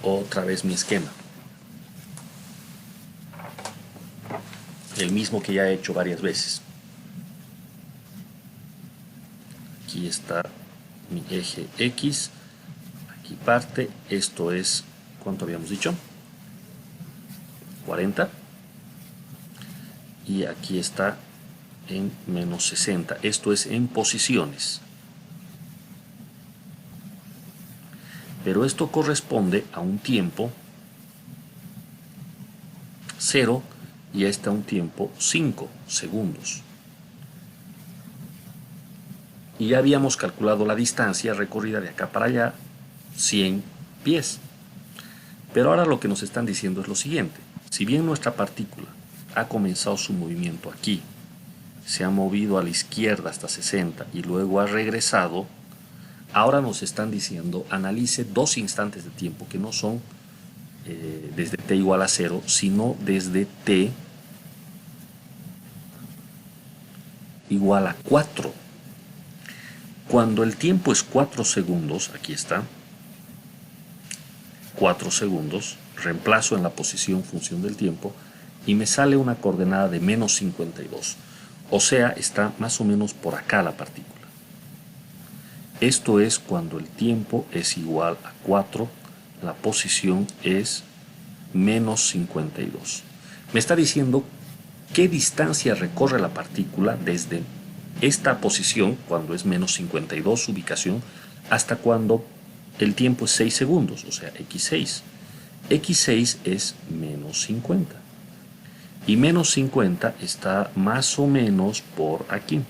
Otra vez mi esquema. El mismo que ya he hecho varias veces. Aquí está mi eje X. Aquí parte. Esto es, ¿cuánto habíamos dicho? 40. Y aquí está en menos 60. Esto es en posiciones. Pero esto corresponde a un tiempo 0 y este a un tiempo 5 segundos. Y ya habíamos calculado la distancia recorrida de acá para allá, 100 pies. Pero ahora lo que nos están diciendo es lo siguiente. Si bien nuestra partícula ha comenzado su movimiento aquí, se ha movido a la izquierda hasta 60 y luego ha regresado, ahora nos están diciendo analice 2 instantes de tiempo que no son desde t igual a 0, sino desde t igual a 4. Cuando el tiempo es 4 segundos, aquí está, 4 segundos, reemplazo en la posición función del tiempo y me sale una coordenada de menos 52. O sea, está más o menos por acá la partícula. Esto es cuando el tiempo es igual a 4, la posición es menos 52. Me está diciendo qué distancia recorre la partícula desde esta posición, cuando es menos 52 su ubicación, hasta cuando el tiempo es 6 segundos, o sea, x6. x6 es menos 50. Y menos 50 está más o menos por aquí.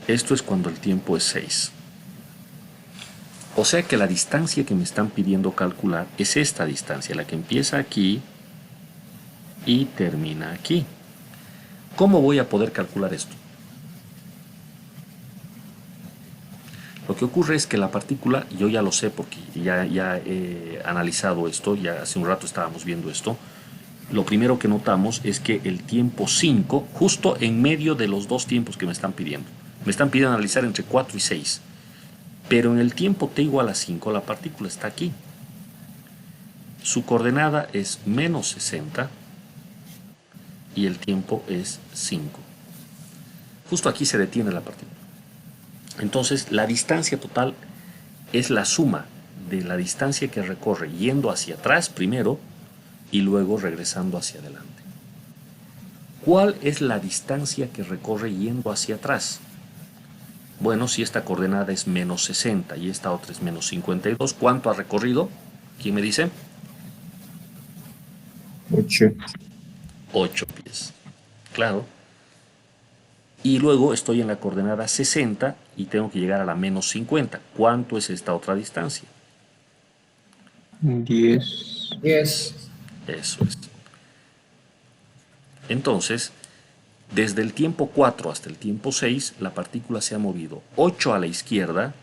Esto es cuando el tiempo es 6. O sea que la distancia que me están pidiendo calcular es esta distancia, la que empieza aquí y termina aquí. ¿Cómo voy a poder calcular esto? Lo que ocurre es que la partícula, yo ya lo sé porque ya he analizado esto, ya hace un rato estábamos viendo esto. Lo primero que notamos es que el tiempo 5, justo en medio de los dos tiempos que me están pidiendo analizar entre 4 y 6. Pero en el tiempo t igual a 5, la partícula está aquí. Su coordenada es menos 60 y el tiempo es 5. Justo aquí se detiene la partícula. Entonces, la distancia total es la suma de la distancia que recorre yendo hacia atrás primero y luego regresando hacia adelante. ¿Cuál es la distancia que recorre yendo hacia atrás? Bueno, si esta coordenada es menos 60 y esta otra es menos 52, ¿cuánto ha recorrido? ¿Quién me dice? 8. 8 pies. Claro. Y luego estoy en la coordenada 60 y tengo que llegar a la menos 50. ¿Cuánto es esta otra distancia? 10. 10. Eso es. Entonces, desde el tiempo 4 hasta el tiempo 6, la partícula se ha movido 8 a la izquierda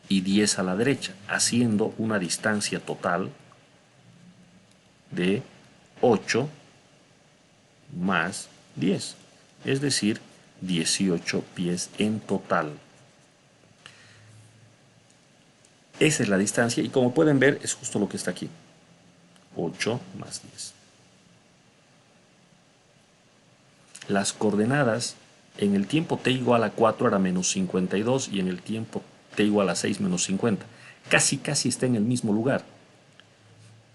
y 10 a la derecha, haciendo una distancia total de 8 más 10, es decir, 18 pies en total. Esa es la distancia y como pueden ver es justo lo que está aquí. 8 más 10. Las coordenadas en el tiempo t igual a 4 era menos 52 y en el tiempo t igual a 6 menos 50. Casi está en el mismo lugar.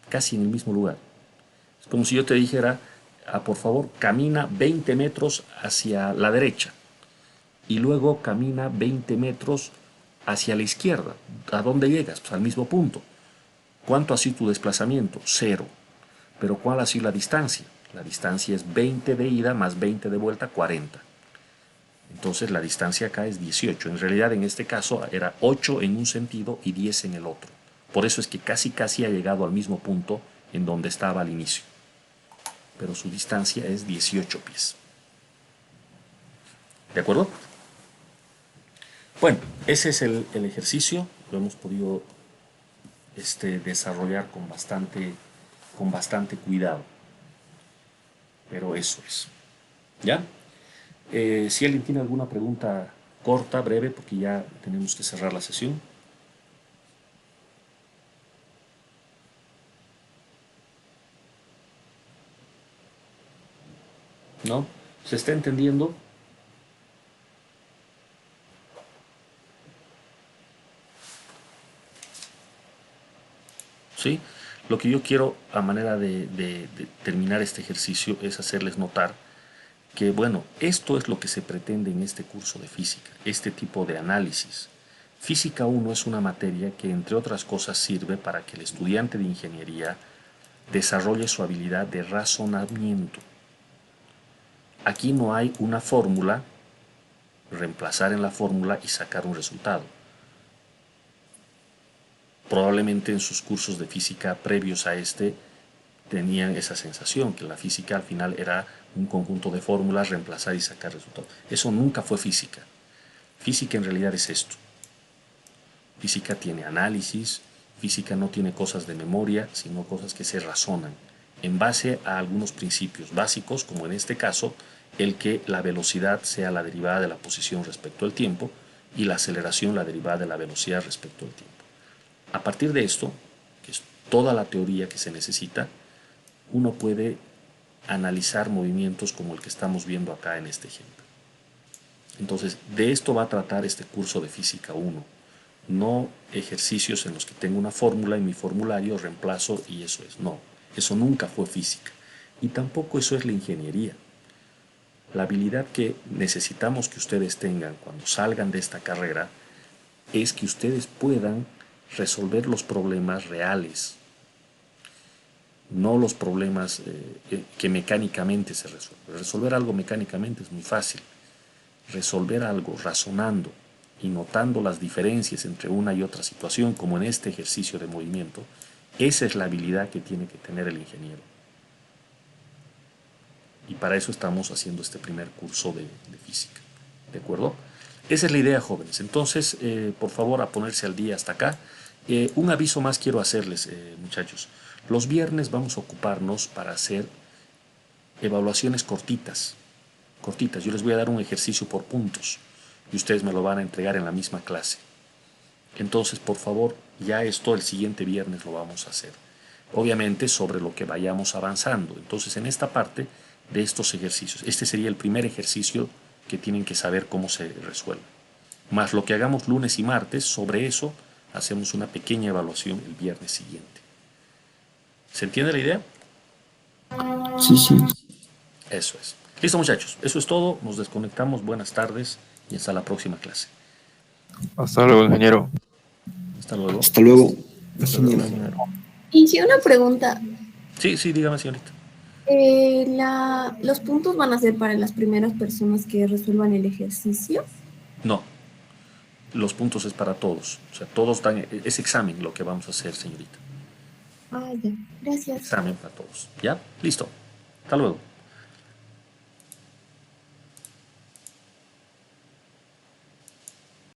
Casi en el mismo lugar. Es como si yo te dijera, por favor, camina 20 metros hacia la derecha y luego camina 20 metros hacia la izquierda. ¿A dónde llegas? Pues al mismo punto. ¿Cuánto ha sido tu desplazamiento? 0. Pero ¿cuál ha sido la distancia? La distancia es 20 de ida más 20 de vuelta, 40. Entonces la distancia acá es 18. En realidad en este caso era 8 en un sentido y 10 en el otro. Por eso es que casi ha llegado al mismo punto en donde estaba al inicio. Pero su distancia es 18 pies. ¿De acuerdo? Bueno, ese es el ejercicio. Lo hemos podido desarrollar con bastante cuidado. Pero eso es. ¿Ya? Si alguien tiene alguna pregunta corta, breve, porque ya tenemos que cerrar la sesión. ¿No? ¿Se está entendiendo? ¿Sí? Lo que yo quiero a manera de terminar este ejercicio es hacerles notar que, bueno, esto es lo que se pretende en este curso de física, este tipo de análisis. Física 1 es una materia que, entre otras cosas, sirve para que el estudiante de ingeniería desarrolle su habilidad de razonamiento. Aquí no hay una fórmula, reemplazar en la fórmula y sacar un resultado. Probablemente en sus cursos de física previos a este tenían esa sensación, que la física al final era un conjunto de fórmulas, reemplazar y sacar resultados. Eso nunca fue física. Física en realidad es esto. Física tiene análisis, física no tiene cosas de memoria, sino cosas que se razonan en base a algunos principios básicos, como en este caso, el que la velocidad sea la derivada de la posición respecto al tiempo y la aceleración la derivada de la velocidad respecto al tiempo. A partir de esto, que es toda la teoría que se necesita, uno puede analizar movimientos como el que estamos viendo acá en este ejemplo. Entonces, de esto va a tratar este curso de Física 1, no ejercicios en los que tengo una fórmula en mi formulario, reemplazo y eso es. No, eso nunca fue física. Y tampoco eso es la ingeniería. La habilidad que necesitamos que ustedes tengan cuando salgan de esta carrera es que ustedes puedan resolver los problemas reales, no los problemas que mecánicamente se resuelven. Resolver algo mecánicamente es muy fácil. Resolver algo razonando y notando las diferencias entre una y otra situación, como en este ejercicio de movimiento, esa es la habilidad que tiene que tener el ingeniero. Y para eso estamos haciendo este primer curso de física. ¿De acuerdo? Esa es la idea, jóvenes. Entonces, por favor, a ponerse al día hasta acá. Un aviso más quiero hacerles, muchachos. Los viernes vamos a ocuparnos para hacer evaluaciones cortitas. Cortitas. Yo les voy a dar un ejercicio por puntos y ustedes me lo van a entregar en la misma clase. Entonces, por favor, ya esto el siguiente viernes lo vamos a hacer. Obviamente sobre lo que vayamos avanzando. Entonces, en esta parte de estos ejercicios, este sería el primer ejercicio que tienen que saber cómo se resuelve. Más lo que hagamos lunes y martes, sobre eso hacemos una pequeña evaluación el viernes siguiente. ¿Se entiende la idea? Sí, sí. Eso es. Listo, muchachos. Eso es todo. Nos desconectamos. Buenas tardes y hasta la próxima clase. Hasta luego, ingeniero. Hasta luego. Hasta luego, Hasta luego, ingeniero. ingeniero. Y sí, una pregunta. Sí, dígame, señorita. ¿Los puntos van a ser para las primeras personas que resuelvan el ejercicio? No. Los puntos es para todos. O sea, todos dan, es examen lo que vamos a hacer, señorita. Ah, ya. Gracias. Examen para todos. ¿Ya? Listo. Hasta luego.